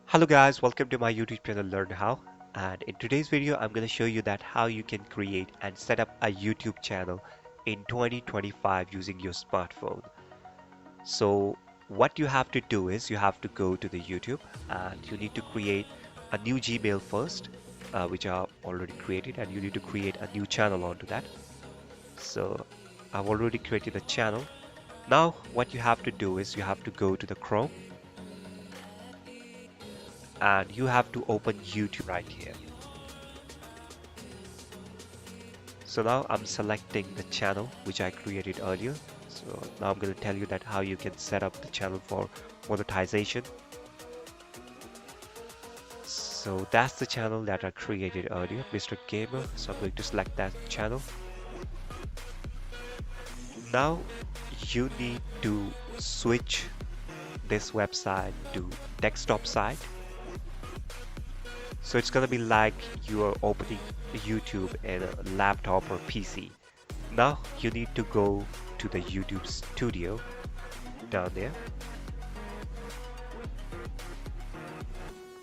Hello guys, welcome to my YouTube channel Learn How, and in today's video I'm going to show you that how you can create and set up a YouTube channel in 2025 using your smartphone. So what you have to do is you have to go to the YouTube and you need to create a new Gmail first, which are already created, and you need to create a new channel onto that. So I've already created a channel. Now what you have to do is you have to go to the Chrome and you have to open YouTube right here. So now I'm selecting the channel which I created earlier. So now I'm going to tell you that how you can set up the channel for monetization. So that's the channel that I created earlier, Mr. Gamer. So I'm going to select that channel. Now you need to switch this website to desktop side. So it's going to be like you are opening YouTube in a laptop or PC. Now you need to go to the YouTube Studio down there.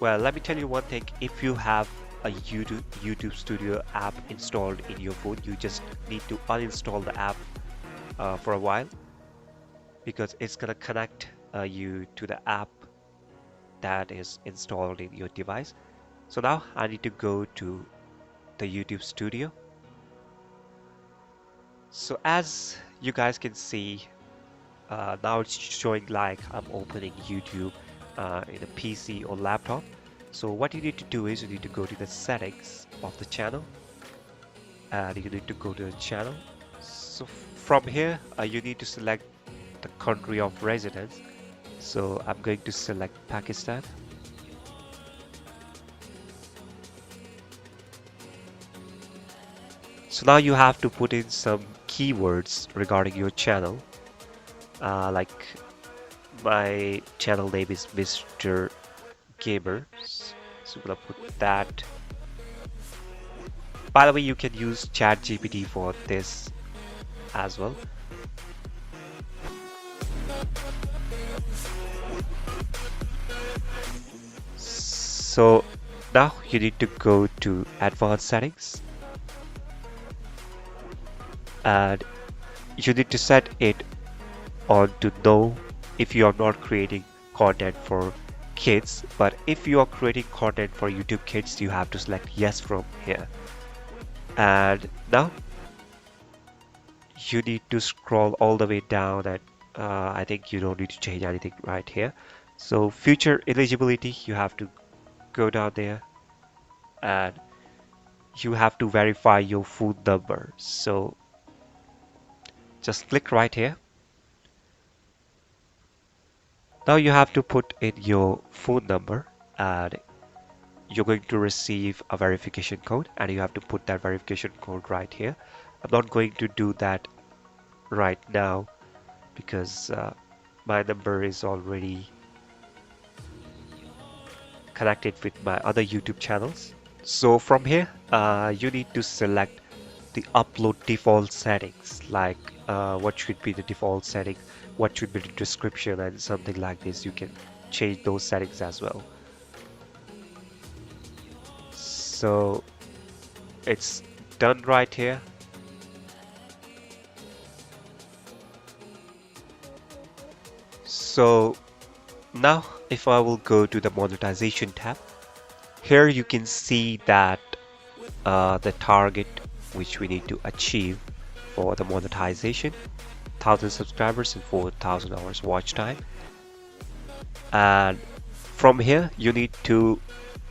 Well, let me tell you one thing. If you have a YouTube Studio app installed in your phone, you just need to uninstall the app for a while because it's gonna connect you to the app that is installed in your device. So now I need to go to the YouTube Studio. So as you guys can see, now it's showing like I'm opening YouTube in a PC or laptop. So what you need to do is you need to go to the settings of the channel and you need to go to the channel. So from here you need to select the country of residence. So I'm going to select Pakistan. So now you have to put in some keywords regarding your channel, like my channel name is Mr. Gamer. So I'm gonna put that. By the way, you can use ChatGPT for this as well. So now you need to go to advanced settings and you need to set it on to no if you are not creating content for kids, but if you are creating content for YouTube Kids, you have to select yes from here. And now you need to scroll all the way down and I think you don't need to change anything right here. So future eligibility, you have to go down there and you have to verify your phone number. So just click right here. Now you have to put in your phone number and you're going to receive a verification code and you have to put that verification code right here. I'm not going to do that right now because my number is already connected with my other YouTube channels. So from here, you need to select the upload default settings, like what should be the default setting, what should be the description and something like this. You can change those settings as well. So it's done right here. So now if I will go to the monetization tab, here you can see that the target which we need to achieve for the monetization, 1000 subscribers and 4000 hours watch time. And from here you need to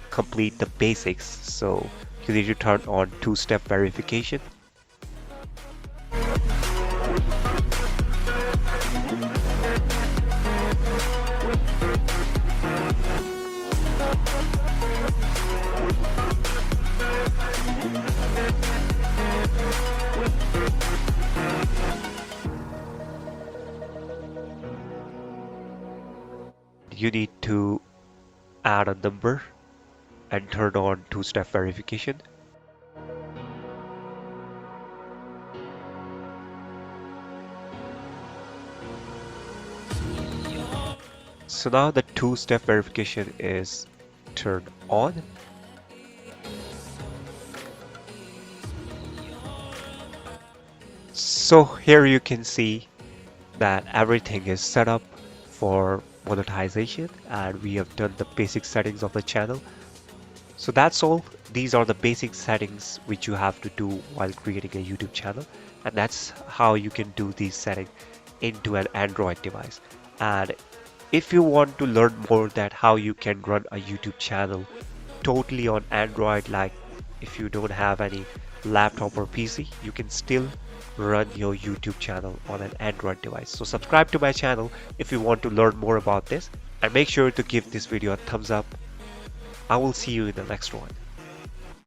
complete the basics. So you need to turn on two-step verification. You need to add a number and turn on two-step verification. So now the two-step verification is turn on. So here you can see that everything is set up for monetization, and we have done the basic settings of the channel. So that's all. These are the basic settings which you have to do while creating a YouTube channel, and that's how you can do these settings into an Android device. And if you want to learn more that how you can run a YouTube channel totally on Android, like if you don't have any laptop or PC, you can still run your YouTube channel on an Android device. So subscribe to my channel if you want to learn more about this, and make sure to give this video a thumbs up. I will see you in the next one.